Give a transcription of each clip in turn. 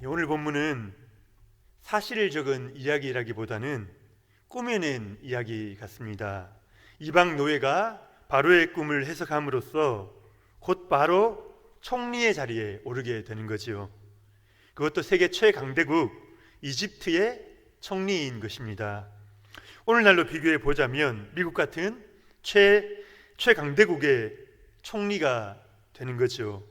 오늘 본문은 사실을 적은 이야기라기보다는 꾸며낸 이야기 같습니다. 이방 노예가 바로의 꿈을 해석함으로써 곧 바로 총리의 자리에 오르게 되는 거지요. 그것도 세계 최강대국 이집트의 총리인 것입니다. 오늘날로 비교해 보자면 미국 같은 최강대국의 총리가 되는 거죠.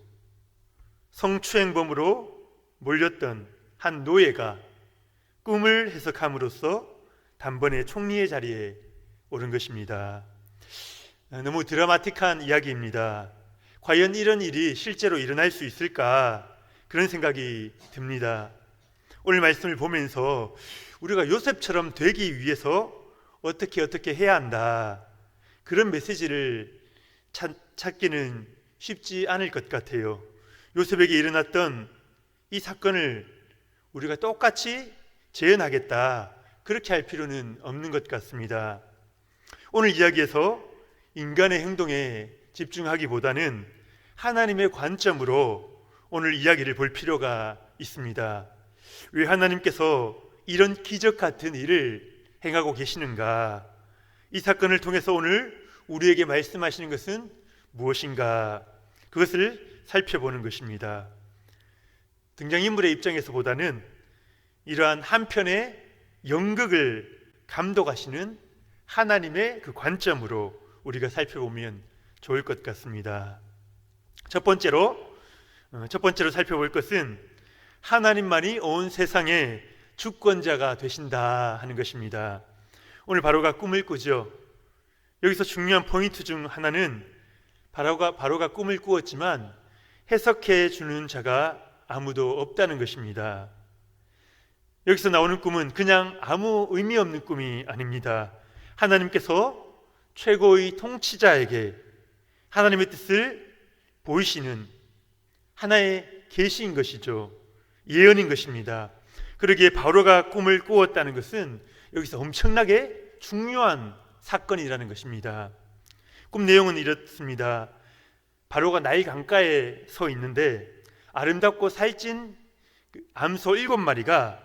성추행범으로 몰렸던 한 노예가 꿈을 해석함으로써 단번에 총리의 자리에 오른 것입니다. 너무 드라마틱한 이야기입니다. 과연 이런 일이 실제로 일어날 수 있을까? 그런 생각이 듭니다. 오늘 말씀을 보면서 우리가 요셉처럼 되기 위해서 어떻게 해야 한다, 그런 메시지를 찾기는 쉽지 않을 것 같아요. 요셉에게 일어났던 이 사건을 우리가 똑같이 재현하겠다, 그렇게 할 필요는 없는 것 같습니다. 오늘 이야기에서 인간의 행동에 집중하기보다는 하나님의 관점으로 오늘 이야기를 볼 필요가 있습니다. 왜 하나님께서 이런 기적 같은 일을 행하고 계시는가? 이 사건을 통해서 오늘 우리에게 말씀하시는 것은 무엇인가? 그것을 살펴보는 것입니다. 등장인물의 입장에서 보다는 이러한 한편의 연극을 감독하시는 하나님의 그 관점으로 우리가 살펴보면 좋을 것 같습니다. 첫 번째로 살펴볼 것은 하나님만이 온 세상의 주권자가 되신다 하는 것입니다. 오늘 바로가 꿈을 꾸죠. 여기서 중요한 포인트 중 하나는 바로가 꿈을 꾸었지만 해석해 주는 자가 아무도 없다는 것입니다. 여기서 나오는 꿈은 그냥 아무 의미 없는 꿈이 아닙니다. 하나님께서 최고의 통치자에게 하나님의 뜻을 보이시는 하나의 계시인 것이죠. 예언인 것입니다. 그러기에 바로가 꿈을 꾸었다는 것은 여기서 엄청나게 중요한 사건이라는 것입니다. 꿈 내용은 이렇습니다. 바로가 나일 강가에 서 있는데 아름답고 살찐 암소 7마리가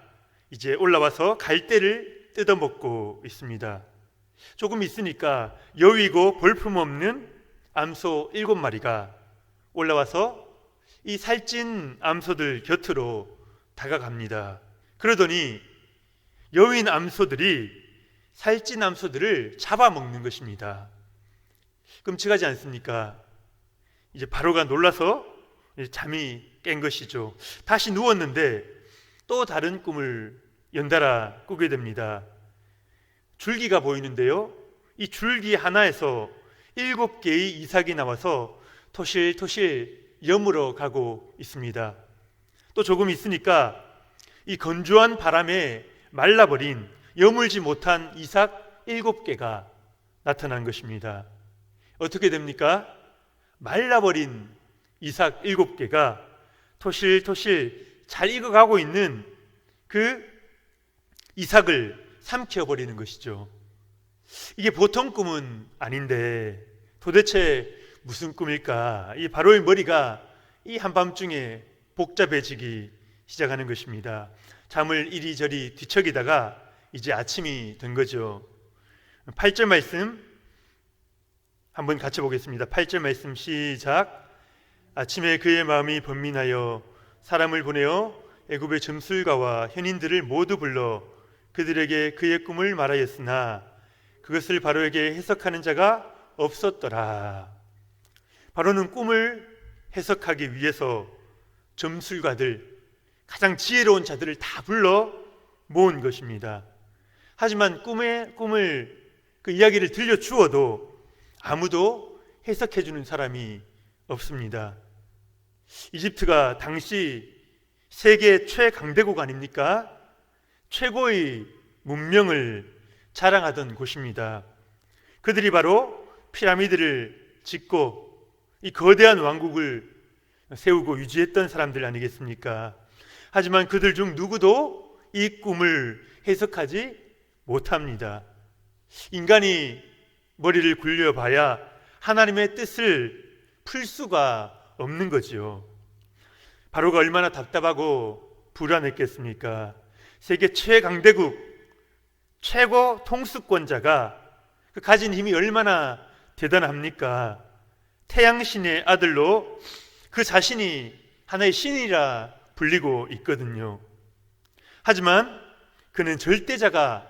이제 올라와서 갈대를 뜯어먹고 있습니다. 조금 있으니까 여위고 볼품없는 암소 7마리가 올라와서 이 살찐 암소들 곁으로 다가갑니다. 그러더니 여윈 암소들이 살찐 암소들을 잡아먹는 것입니다. 끔찍하지 않습니까? 이제 바로가 놀라서 잠이 깬 것이죠. 다시 누웠는데 또 다른 꿈을 연달아 꾸게 됩니다. 줄기가 보이는데요, 이 줄기 하나에서 7개의 이삭이 나와서 토실토실 여물어 가고 있습니다. 또 조금 있으니까 이 건조한 바람에 말라버린 여물지 못한 이삭 7개가 나타난 것입니다. 어떻게 됩니까? 말라버린 이삭 7개가 토실토실 잘 익어가고 있는 그 이삭을 삼켜버리는 것이죠. 이게 보통 꿈은 아닌데 도대체 무슨 꿈일까? 이 바로의 머리가 이 한밤중에 복잡해지기 시작하는 것입니다. 잠을 이리저리 뒤척이다가 이제 아침이 된 거죠. 8절 말씀 한번 같이 보겠습니다. 8절 말씀 시작. 아침에 그의 마음이 번민하여 사람을 보내어 애굽의 점술가와 현인들을 모두 불러 그들에게 그의 꿈을 말하였으나 그것을 바로에게 해석하는 자가 없었더라. 바로는 꿈을 해석하기 위해서 점술가들, 가장 지혜로운 자들을 다 불러 모은 것입니다. 하지만 꿈을 그 이야기를 들려주어도 아무도 해석해 주는 사람이 없습니다. 이집트가 당시 세계 최강대국 아닙니까? 최고의 문명을 자랑하던 곳입니다. 그들이 바로 피라미드를 짓고 이 거대한 왕국을 세우고 유지했던 사람들 아니겠습니까? 하지만 그들 중 누구도 이 꿈을 해석하지 못합니다. 인간이 머리를 굴려봐야 하나님의 뜻을 풀 수가 없는 거지요. 바로가 얼마나 답답하고 불안했겠습니까? 세계 최강대국, 최고 통수권자가 그 가진 힘이 얼마나 대단합니까? 태양신의 아들로 그 자신이 하나의 신이라 불리고 있거든요. 하지만 그는 절대자가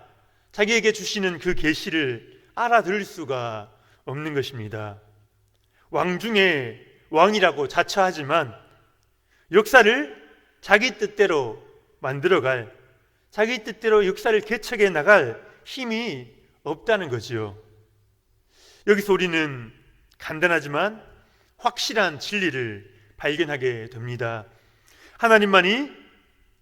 자기에게 주시는 그 계시를 알아들을 수가 없는 것입니다. 왕 중에 왕이라고 자처하지만 역사를 자기 뜻대로 만들어갈, 자기 뜻대로 역사를 개척해 나갈 힘이 없다는 거지요. 여기서 우리는 간단하지만 확실한 진리를 발견하게 됩니다. 하나님만이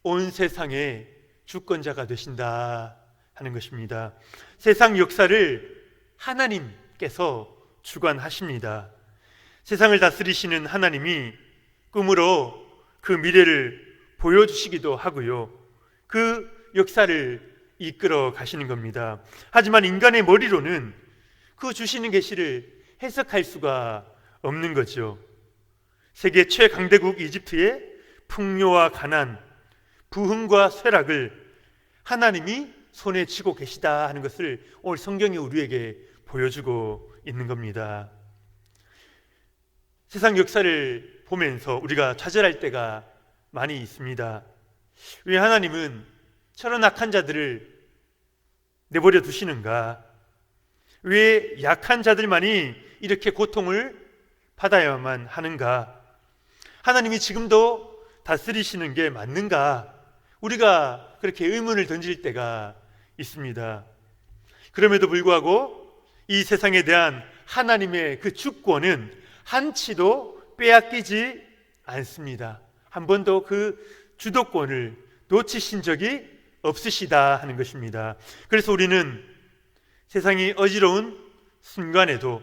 온 세상의 주권자가 되신다 하는 것입니다. 세상 역사를 하나님께서 주관하십니다. 세상을 다스리시는 하나님이 꿈으로 그 미래를 보여주시기도 하고요, 그 역사를 이끌어 가시는 겁니다. 하지만 인간의 머리로는 그 주시는 계시를 해석할 수가 없는 거죠. 세계 최강대국 이집트의 풍요와 가난, 부흥과 쇠락을 하나님이 손에 쥐고 계시다 하는 것을 오늘 성경이 우리에게 보여주고 있는 겁니다. 세상 역사를 보면서 우리가 좌절할 때가 많이 있습니다. 왜 하나님은 저런 악한 자들을 내버려 두시는가? 왜 약한 자들만이 이렇게 고통을 받아야만 하는가? 하나님이 지금도 다스리시는 게 맞는가? 우리가 그렇게 의문을 던질 때가 있습니다. 그럼에도 불구하고 이 세상에 대한 하나님의 그 주권은 한치도 빼앗기지 않습니다. 한 번도 그 주도권을 놓치신 적이 없으시다 하는 것입니다. 그래서 우리는 세상이 어지러운 순간에도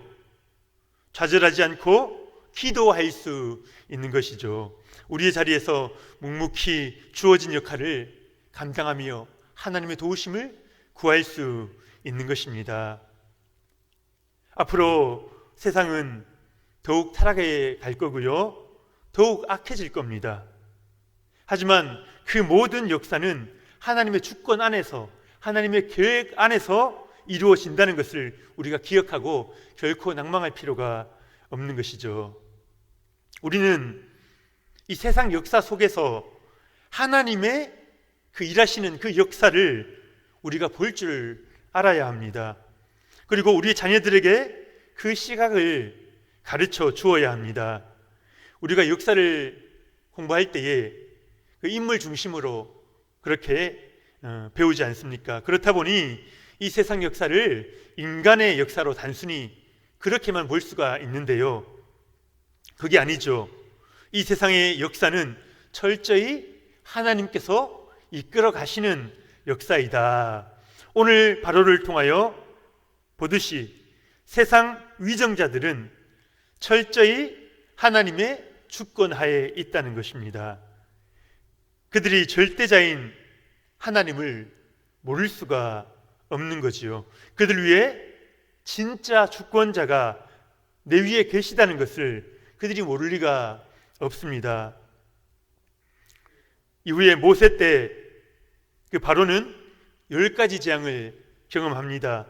좌절하지 않고 기도할 수 있는 것이죠. 우리의 자리에서 묵묵히 주어진 역할을 감당하며 하나님의 도우심을 구할 수 있는 것입니다. 앞으로 세상은 더욱 타락해 갈 거고요, 더욱 악해질 겁니다. 하지만 그 모든 역사는 하나님의 주권 안에서, 하나님의 계획 안에서 이루어진다는 것을 우리가 기억하고 결코 낭망할 필요가 없는 것이죠. 우리는 이 세상 역사 속에서 하나님의 그 일하시는 그 역사를 우리가 볼 줄 알아야 합니다. 그리고 우리 자녀들에게 그 시각을 가르쳐 주어야 합니다. 우리가 역사를 공부할 때에 그 인물 중심으로 그렇게 배우지 않습니까? 그렇다 보니 이 세상 역사를 인간의 역사로 단순히 그렇게만 볼 수가 있는데요, 그게 아니죠. 이 세상의 역사는 철저히 하나님께서 이끌어 가시는 역사이다. 오늘 바로를 통하여 보듯이 세상 위정자들은 철저히 하나님의 주권하에 있다는 것입니다. 그들이 절대자인 하나님을 모를 수가 없는 거지요. 그들 위에 진짜 주권자가 내 위에 계시다는 것을 그들이 모를 리가 없습니다. 이후에 모세 때 그 바로는 10가지 재앙을 경험합니다.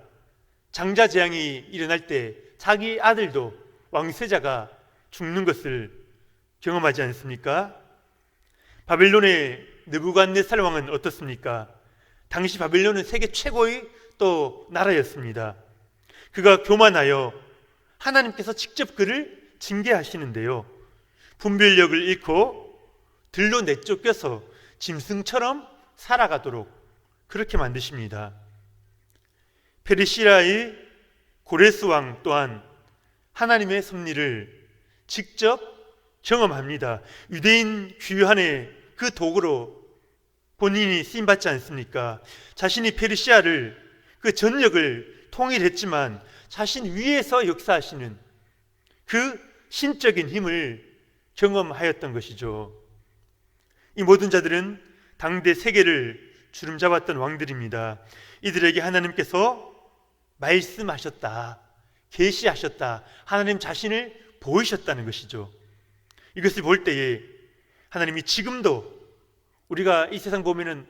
장자 재앙이 일어날 때 자기 아들도 왕세자가 죽는 것을 경험하지 않습니까? 바벨론의 느부갓네살 왕은 어떻습니까? 당시 바벨론은 세계 최고의 또 나라였습니다. 그가 교만하여 하나님께서 직접 그를 징계하시는데요, 분별력을 잃고 들로 내쫓겨서 짐승처럼 살아가도록 그렇게 만드십니다. 페르시아의 고레스 왕 또한 하나님의 섭리를 직접 경험합니다. 유대인 귀환의 그 도구로 본인이 쓰임받지 않습니까? 자신이 페르시아를 그 전역을 통일했지만 자신 위에서 역사하시는 그 신적인 힘을 경험하였던 것이죠. 이 모든 자들은 당대 세계를 주름잡았던 왕들입니다. 이들에게 하나님께서 말씀하셨다, 계시하셨다, 하나님 자신을 보이셨다는 것이죠. 이것을 볼 때에 하나님이 지금도 우리가 이 세상 보면은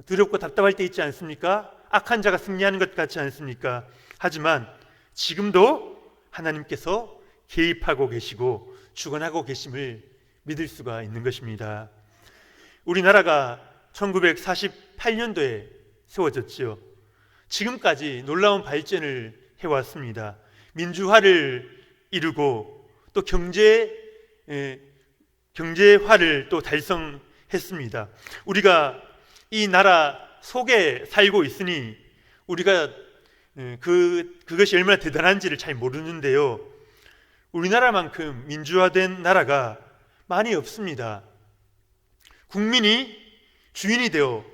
두렵고 답답할 때 있지 않습니까? 악한 자가 승리하는 것 같지 않습니까? 하지만 지금도 하나님께서 개입하고 계시고 주관하고 계심을 믿을 수가 있는 것입니다. 우리나라가 1948년도에 세워졌지요. 지금까지 놀라운 발전을 해왔습니다. 민주화를 이루고 또 경제화를 또 달성했습니다. 우리가 이 나라 속에 살고 있으니 우리가 그것이 얼마나 대단한지를 잘 모르는데요. 우리나라만큼 민주화된 나라가 많이 없습니다. 국민이 주인이 되어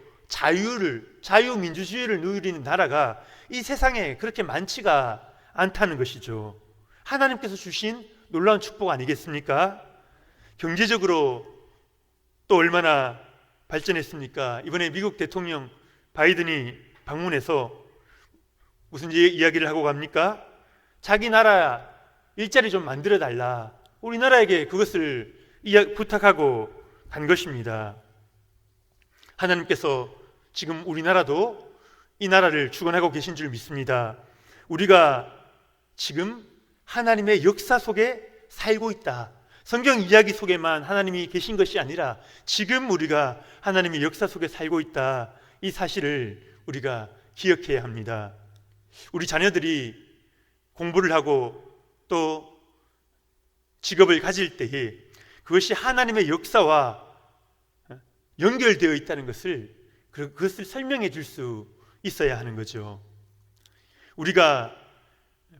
자유민주주의를 누리는 나라가 이 세상에 그렇게 많지가 않다는 것이죠. 하나님께서 주신 놀라운 축복 아니겠습니까? 경제적으로 또 얼마나 발전했습니까? 이번에 미국 대통령 바이든이 방문해서 무슨 이야기를 하고 갑니까? 자기 나라 일자리 좀 만들어 달라. 우리나라에게 그것을 부탁하고 간 것입니다. 하나님께서 지금 우리나라도 이 나라를 주관하고 계신 줄 믿습니다. 우리가 지금 하나님의 역사 속에 살고 있다. 성경 이야기 속에만 하나님이 계신 것이 아니라 지금 우리가 하나님의 역사 속에 살고 있다. 이 사실을 우리가 기억해야 합니다. 우리 자녀들이 공부를 하고 또 직업을 가질 때에 그것이 하나님의 역사와 연결되어 있다는 그것을 설명해 줄 수 있어야 하는 거죠. 우리가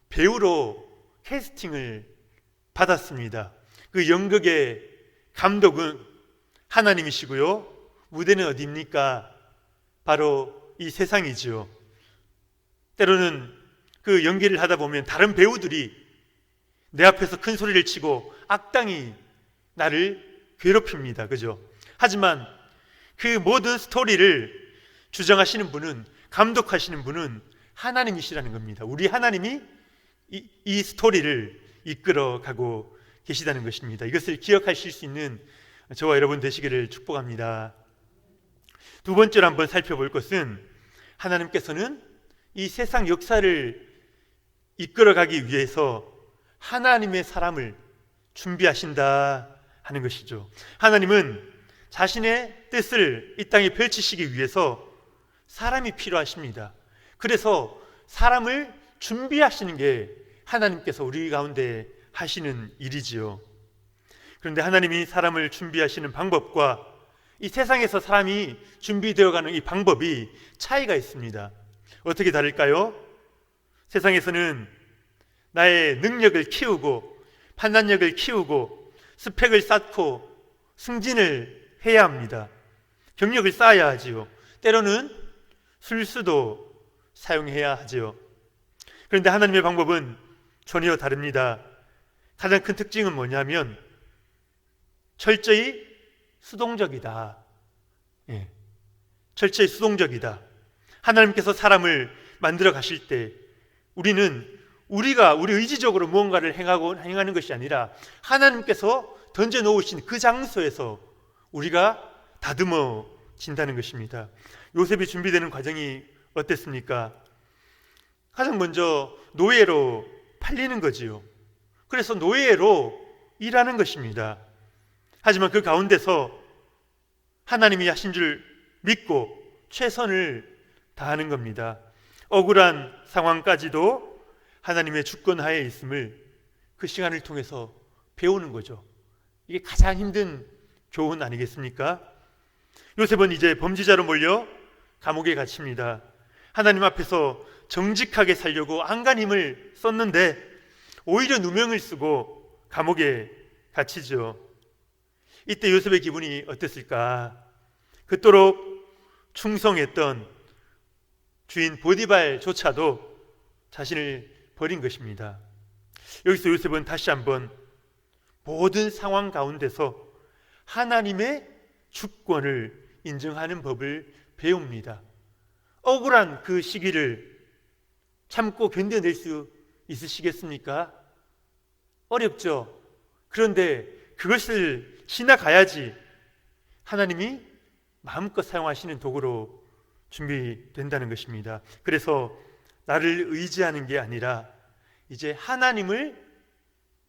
배우로 캐스팅을 받았습니다. 그 연극의 감독은 하나님이시고요. 무대는 어디입니까? 바로 이 세상이죠. 때로는 그 연기를 하다 보면 다른 배우들이 내 앞에서 큰 소리를 치고 악당이 나를 괴롭힙니다. 그죠? 하지만 그 모든 스토리를 주장하시는 분은, 감독하시는 분은 하나님이시라는 겁니다. 우리 하나님이 이 스토리를 이끌어가고 계시다는 것입니다. 이것을 기억하실 수 있는 저와 여러분 되시기를 축복합니다. 두 번째로 한번 살펴볼 것은 하나님께서는 이 세상 역사를 이끌어가기 위해서 하나님의 사람을 준비하신다 하는 것이죠. 하나님은 자신의 뜻을 이 땅에 펼치시기 위해서 사람이 필요하십니다. 그래서 사람을 준비하시는 게 하나님께서 우리 가운데 하시는 일이지요. 그런데 하나님이 사람을 준비하시는 방법과 이 세상에서 사람이 준비되어가는 이 방법이 차이가 있습니다. 어떻게 다를까요? 세상에서는 나의 능력을 키우고 판단력을 키우고 스펙을 쌓고 승진을 해야 합니다. 경력을 쌓아야 하지요. 때로는 술수도 사용해야 하지요. 그런데 하나님의 방법은 전혀 다릅니다. 가장 큰 특징은 뭐냐면 철저히 수동적이다. 철저히 수동적이다. 하나님께서 사람을 만들어 가실 때 우리가 우리 의지적으로 무언가를 행하는 것이 아니라 하나님께서 던져 놓으신 그 장소에서 우리가 다듬어진다는 것입니다. 요셉이 준비되는 과정이 어땠습니까? 가장 먼저 노예로 팔리는 거지요. 그래서 노예로 일하는 것입니다. 하지만 그 가운데서 하나님이 하신 줄 믿고 최선을 다하는 겁니다. 억울한 상황까지도 하나님의 주권하에 있음을 그 시간을 통해서 배우는 거죠. 이게 가장 힘든 교훈 아니겠습니까? 요셉은 이제 범죄자로 몰려 감옥에 갇힙니다. 하나님 앞에서 정직하게 살려고 안간 힘을 썼는데 오히려 누명을 쓰고 감옥에 갇히죠. 이때 요셉의 기분이 어땠을까? 그토록 충성했던 주인 보디발조차도 자신을 버린 것입니다. 여기서 요셉은 다시 한번 모든 상황 가운데서 하나님의 주권을 인정하는 법을 배웁니다. 억울한 그 시기를 참고 견뎌낼 수 있으시겠습니까? 어렵죠. 그런데 그것을 지나가야지 하나님이 마음껏 사용하시는 도구로 준비된다는 것입니다. 그래서 나를 의지하는 게 아니라 이제 하나님을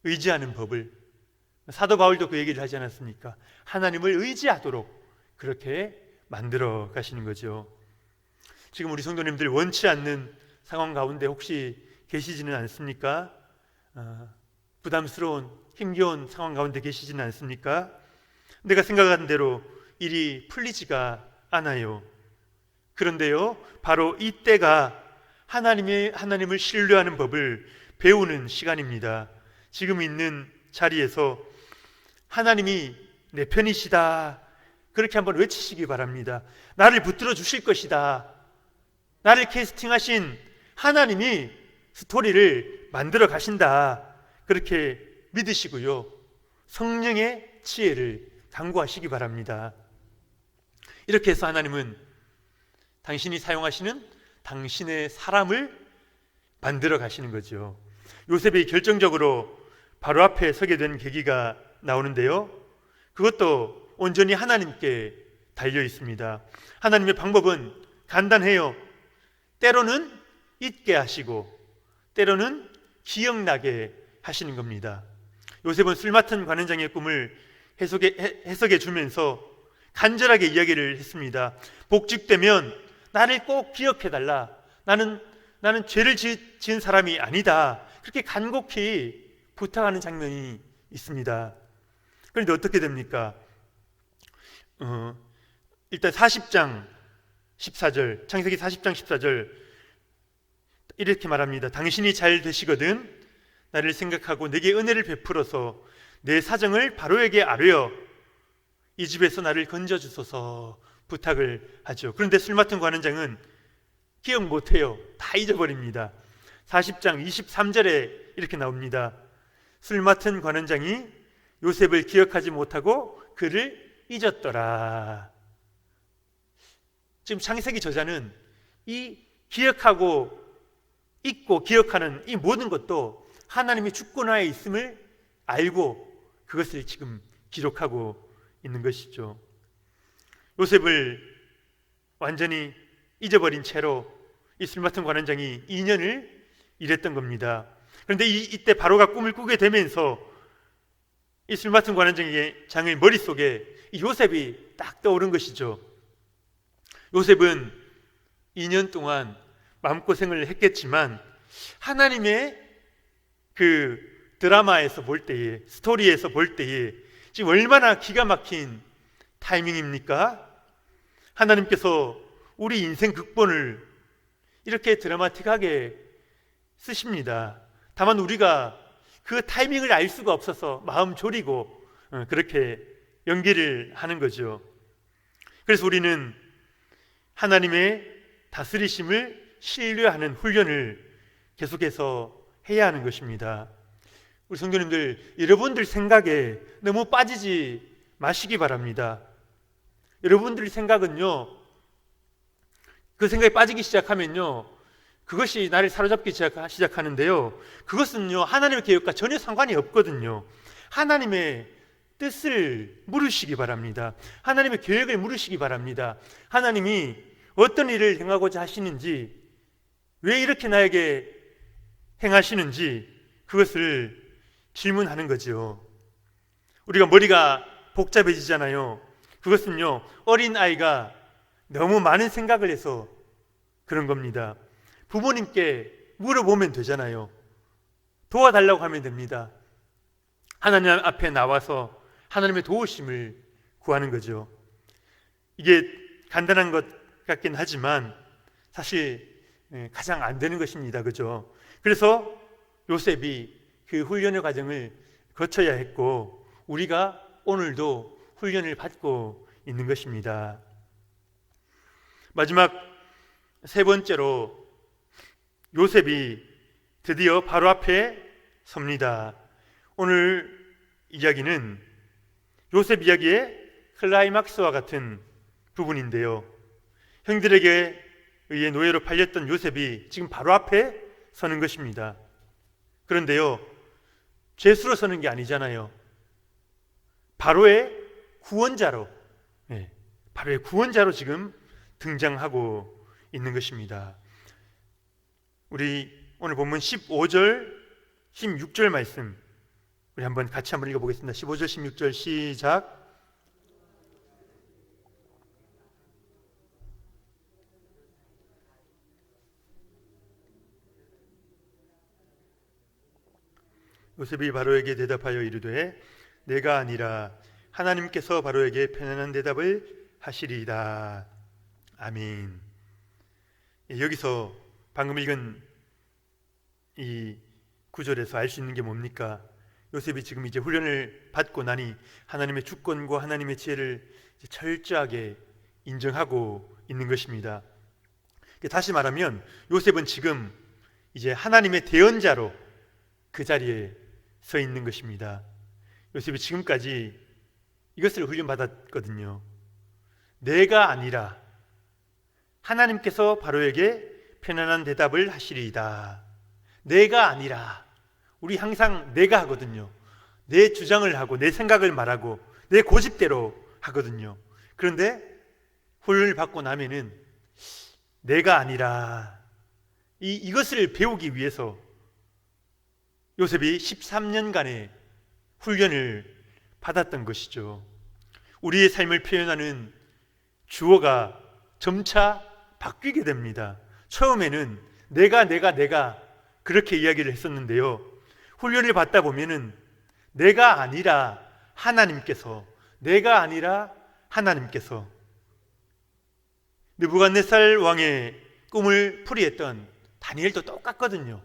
의지하는 법을, 사도 바울도 그 얘기를 하지 않았습니까? 하나님을 의지하도록 그렇게 만들어 가시는 거죠. 지금 우리 성도님들 원치 않는 상황 가운데 혹시 계시지는 않습니까? 부담스러운 힘겨운 상황 가운데 계시지는 않습니까? 내가 생각한 대로 일이 풀리지가 않아요. 그런데요, 바로 이때가 하나님을 신뢰하는 법을 배우는 시간입니다. 지금 있는 자리에서 하나님이 내 편이시다, 그렇게 한번 외치시기 바랍니다. 나를 붙들어 주실 것이다. 나를 캐스팅하신 하나님이 스토리를 만들어 가신다, 그렇게 믿으시고요, 성령의 지혜를 간구하시기 바랍니다. 이렇게 해서 하나님은 당신이 사용하시는 당신의 사람을 만들어 가시는 거죠. 요셉이 결정적으로 바로 앞에 서게 된 계기가 나오는데요, 그것도 온전히 하나님께 달려 있습니다. 하나님의 방법은 간단해요. 때로는 잊게 하시고 때로는 기억나게 하시는 겁니다. 요셉은 술 맡은 관원장의 꿈을 해석해 주면서 간절하게 이야기를 했습니다. 복직되면 나를 꼭 기억해 달라. 나는 죄를 지은 사람이 아니다. 그렇게 간곡히 부탁하는 장면이 있습니다. 그런데 어떻게 됩니까? 일단 40장 14절, 창세기 40장 14절 이렇게 말합니다. 당신이 잘 되시거든 나를 생각하고 내게 은혜를 베풀어서 내 사정을 바로에게 아뢰어 이 집에서 나를 건져주소서 부탁을 하죠. 그런데 술 맡은 관원장은 기억 못해요. 다 잊어버립니다. 40장 23절에 이렇게 나옵니다. 술 맡은 관원장이 요셉을 기억하지 못하고 그를 잊었더라. 지금 창세기 저자는 이 기억하고 잊고 기억하는 이 모든 것도 하나님의 주권하에 있음을 알고 그것을 지금 기록하고 있는 것이죠. 요셉을 완전히 잊어버린 채로 이 술 맡은 관원장이 2년을 일했던 겁니다. 그런데 이때 바로가 꿈을 꾸게 되면서 이 술 맡은 관원장의 장의 머릿속에 이 요셉이 딱 떠오른 것이죠. 요셉은 2년 동안 마음고생을 했겠지만 하나님의 그 드라마에서 볼 때에, 스토리에서 볼 때에 지금 얼마나 기가 막힌 타이밍입니까? 하나님께서 우리 인생 극본을 이렇게 드라마틱하게 쓰십니다. 다만 우리가 그 타이밍을 알 수가 없어서 마음 졸이고 그렇게 연기를 하는 거죠. 그래서 우리는 하나님의 다스리심을 신뢰하는 훈련을 계속해서 해야 하는 것입니다. 우리 성도님들, 여러분들 생각에 너무 빠지지 마시기 바랍니다. 여러분들 생각은요, 그 생각에 빠지기 시작하면요, 그것이 나를 사로잡기 시작하는데요, 그것은요 하나님의 계획과 전혀 상관이 없거든요. 하나님의 뜻을 물으시기 바랍니다. 하나님의 계획을 물으시기 바랍니다. 하나님이 어떤 일을 행하고자 하시는지, 왜 이렇게 나에게 행하시는지 그것을 질문하는 거죠. 우리가 머리가 복잡해지잖아요. 그것은요 어린아이가 너무 많은 생각을 해서 그런 겁니다. 부모님께 물어보면 되잖아요. 도와달라고 하면 됩니다. 하나님 앞에 나와서 하나님의 도우심을 구하는 거죠. 이게 간단한 것 같긴 하지만 사실 가장 안 되는 것입니다. 그죠? 그래서 요셉이 그 훈련의 과정을 거쳐야 했고 우리가 오늘도 훈련을 받고 있는 것입니다. 마지막 세 번째로 요셉이 드디어 바로 앞에 섭니다. 오늘 이야기는 요셉 이야기의 클라이막스와 같은 부분인데요, 형들에게 의해 노예로 팔렸던 요셉이 지금 바로 앞에 서는 것입니다. 그런데요, 죄수로 서는 게 아니잖아요. 바로의 구원자로, 바로의 구원자로 지금 등장하고 있는 것입니다. 우리 오늘 본문 15절, 16절 말씀 우리 같이 한번 읽어보겠습니다. 15절, 16절 시작. 요셉이 바로에게 대답하여 이르되 내가 아니라 하나님께서 바로에게 편안한 대답을 하시리이다. 아멘. 여기서 방금 읽은 이 구절에서 알 수 있는 게 뭡니까? 요셉이 지금 이제 훈련을 받고 나니 하나님의 주권과 하나님의 지혜를 철저하게 인정하고 있는 것입니다. 다시 말하면 요셉은 지금 이제 하나님의 대언자로 그 자리에 서 있는 것입니다. 요셉이 지금까지 이것을 훈련받았거든요. 내가 아니라 하나님께서 바로에게 편안한 대답을 하시리이다. 내가 아니라, 우리 항상 내가 하거든요. 내 주장을 하고 내 생각을 말하고 내 고집대로 하거든요. 그런데 훈련을 받고 나면은 내가 아니라, 이것을 배우기 위해서 요셉이 13년간의 훈련을 받았던 것이죠. 우리의 삶을 표현하는 주어가 점차 바뀌게 됩니다. 처음에는 내가 그렇게 이야기를 했었는데요. 훈련을 받다 보면은 내가 아니라 하나님께서, 내가 아니라 하나님께서. 느부갓네살 왕의 꿈을 풀이했던 다니엘도 똑같거든요.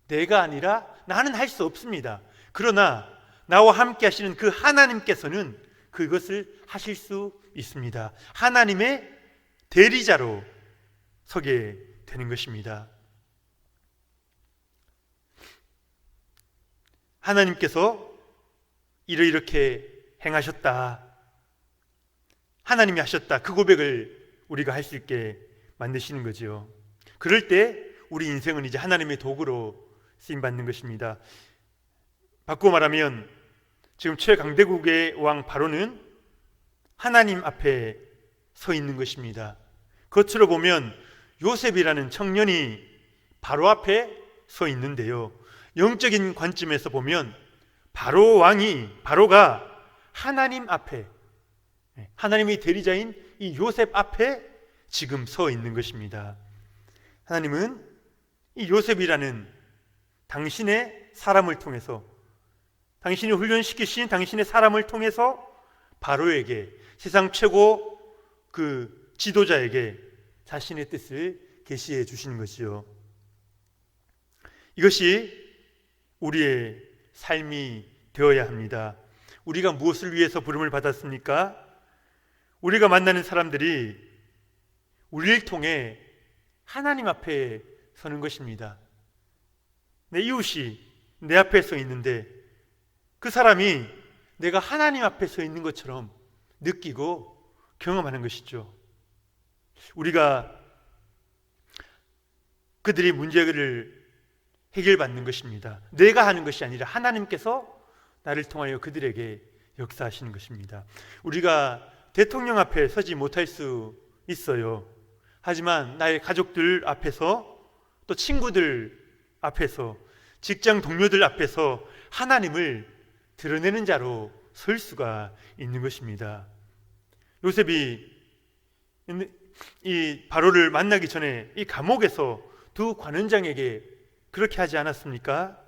내가 아니라 나는 할 수 없습니다. 그러나 나와 함께 하시는 그 하나님께서는 그것을 하실 수 있습니다. 하나님의 대리자로 서게 되는 것입니다. 하나님께서 이렇게 행하셨다, 하나님이 하셨다, 그 고백을 우리가 할 수 있게 만드시는 거죠. 그럴 때 우리 인생은 이제 하나님의 도구로 쓰임받는 것입니다. 바꾸어 말하면 지금 최강대국의 왕 바로는 하나님 앞에 서 있는 것입니다. 겉으로 보면 요셉이라는 청년이 바로 앞에 서 있는데요, 영적인 관점에서 보면 바로가 하나님 앞에, 하나님의 대리자인 이 요셉 앞에 지금 서 있는 것입니다. 하나님은 이 요셉이라는 당신의 사람을 통해서, 당신이 훈련시키신 당신의 사람을 통해서 바로에게, 세상 최고 그 지도자에게 자신의 뜻을 계시해 주시는 것이요, 이것이 우리의 삶이 되어야 합니다. 우리가 무엇을 위해서 부름을 받았습니까? 우리가 만나는 사람들이 우리를 통해 하나님 앞에 서는 것입니다. 내 이웃이 내 앞에 서 있는데 그 사람이 내가 하나님 앞에 서 있는 것처럼 느끼고 경험하는 것이죠. 우리가 그들의 문제를 해결받는 것입니다. 내가 하는 것이 아니라 하나님께서 나를 통하여 그들에게 역사하시는 것입니다. 우리가 대통령 앞에 서지 못할 수 있어요. 하지만 나의 가족들 앞에서, 또 친구들 앞에서, 직장 동료들 앞에서 하나님을 드러내는 자로 설 수가 있는 것입니다. 요셉이 이 바로를 만나기 전에 이 감옥에서 두 관원장에게 그렇게 하지 않았습니까?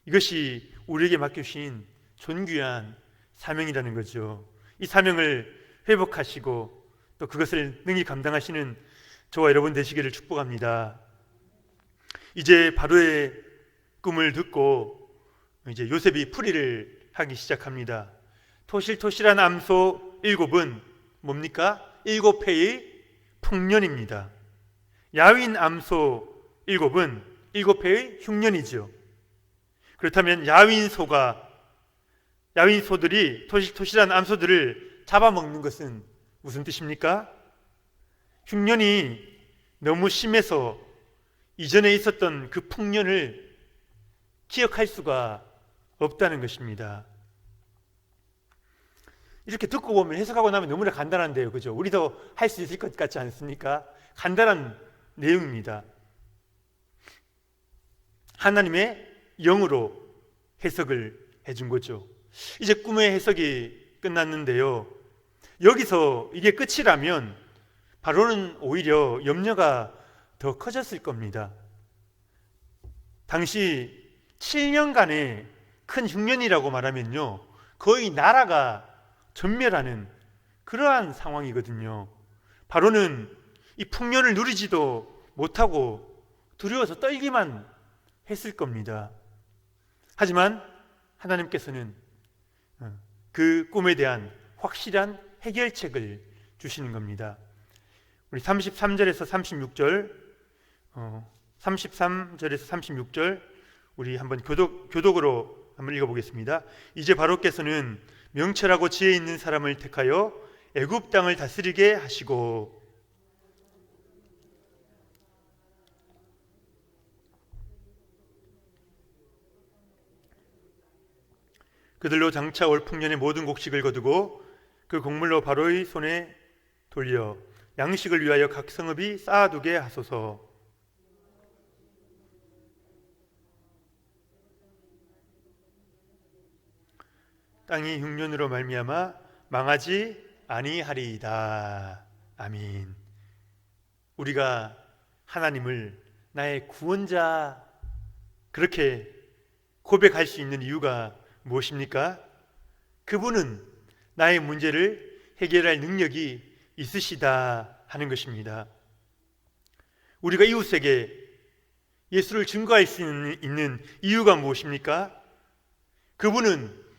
이것이 우리에게 맡겨주신 존귀한 사명이라는 거죠. 이 사명을 회복하시고 또 그것을 능히 감당하시는 저와 여러분 되시기를 축복합니다. 이제 바로의 꿈을 듣고 이제 요셉이 풀이를 하기 시작합니다. 토실토실한 암소 7은 뭡니까? 7회의 풍년입니다. 야윈 암소 7은 7회의 흉년이죠. 그렇다면 야윈소들이 토실토실한 암소들을 잡아먹는 것은 무슨 뜻입니까? 흉년이 너무 심해서 이전에 있었던 그 풍년을 기억할 수가 없다는 것입니다. 이렇게 듣고 보면 해석하고 나면 너무나 간단한데요, 그죠? 우리도 할 수 있을 것 같지 않습니까? 간단한 내용입니다. 하나님의 영으로 해석을 해준 거죠. 이제 꿈의 해석이 끝났는데요, 여기서 이게 끝이라면 바로는 오히려 염려가 더 커졌을 겁니다. 당시 7년간의 큰 흉년이라고 말하면요, 거의 나라가 전멸하는 그러한 상황이거든요. 바로는 이 풍년을 누리지도 못하고 두려워서 떨기만 했을 겁니다. 하지만 하나님께서는 그 꿈에 대한 확실한 해결책을 주시는 겁니다. 우리 33절에서 36절, 33절에서 36절 우리 한번 교독으로 한번 읽어보겠습니다. 이제 바로께서는 명철하고 지혜 있는 사람을 택하여 애굽 땅을 다스리게 하시고 그들로 장차 올 풍년의 모든 곡식을 거두고 그 곡물로 바로의 손에 돌려 양식을 위하여 각 성읍이 쌓아두게 하소서. 땅이 흉년으로 말미암아 망하지 아니하리이다. 아멘. 우리가 하나님을 나의 구원자 그렇게 고백할 수 있는 이유가 무엇입니까? 그분은 나의 문제를 해결할 능력이 있으시다 하는 것입니다. 우리가 이웃에게 예수를 증거할 수 있는 이유가 무엇입니까? 그분은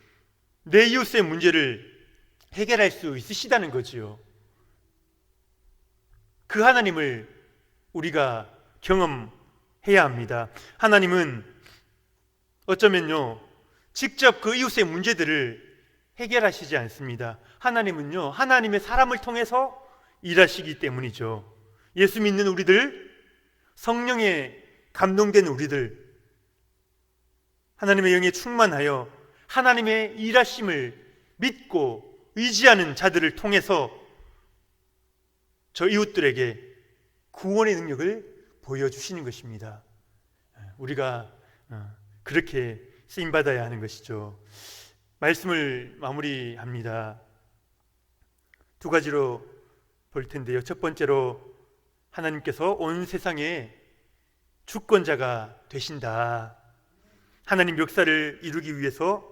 내 이웃의 문제를 해결할 수 있으시다는 거지요. 그 하나님을 우리가 경험해야 합니다. 하나님은 어쩌면요, 직접 그 이웃의 문제들을 해결하시지 않습니다. 하나님은요, 하나님의 사람을 통해서 일하시기 때문이죠. 예수 믿는 우리들, 성령에 감동된 우리들, 하나님의 영에 충만하여 하나님의 일하심을 믿고 의지하는 자들을 통해서 저 이웃들에게 구원의 능력을 보여주시는 것입니다. 우리가 그렇게 쓰임받아야 하는 것이죠. 말씀을 마무리합니다. 두 가지로 볼 텐데요. 첫 번째로 하나님께서 온 세상의 주권자가 되신다. 하나님 역사를 이루기 위해서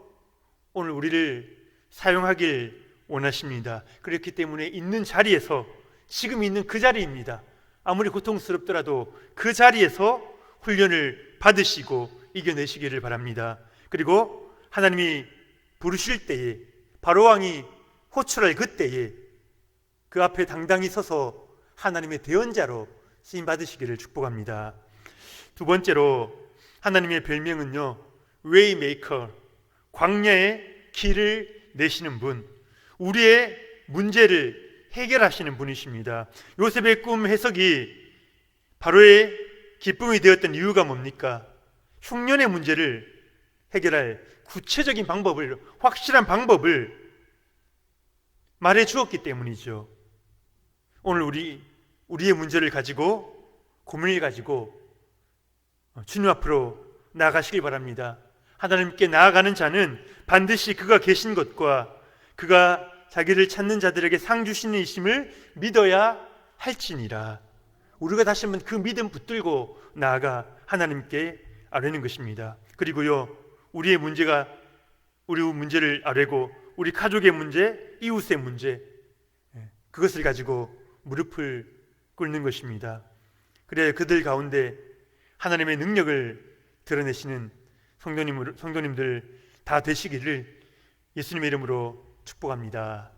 오늘 우리를 사용하길 원하십니다. 그렇기 때문에 있는 자리에서, 지금 있는 그 자리입니다. 아무리 고통스럽더라도 그 자리에서 훈련을 받으시고 이겨내시기를 바랍니다. 그리고 하나님이 부르실 때에, 바로왕이 호출할 그때에 그 앞에 당당히 서서 하나님의 대언자로 쓰임받으시기를 축복합니다. 두 번째로 하나님의 별명은요, 웨이메이커, 광야의 길을 내시는 분, 우리의 문제를 해결하시는 분이십니다. 요셉의 꿈 해석이 바로의 기쁨이 되었던 이유가 뭡니까? 흉년의 문제를 해결할 구체적인 방법을, 확실한 방법을 말해 주었기 때문이죠. 오늘 우리의 문제를 가지고, 고민을 가지고 주님 앞으로 나아가시길 바랍니다. 하나님께 나아가는 자는 반드시 그가 계신 것과 그가 자기를 찾는 자들에게 상 주시는 이심을 믿어야 할지니라. 우리가 다시 한번 그 믿음 붙들고 나아가 하나님께 아뢰는 것입니다. 그리고요, 우리 문제를 아뢰고 우리 가족의 문제, 이웃의 문제, 그것을 가지고 무릎을 꿇는 것입니다. 그래 그들 가운데 하나님의 능력을 드러내시는 성도님들 다 되시기를 예수님의 이름으로 축복합니다.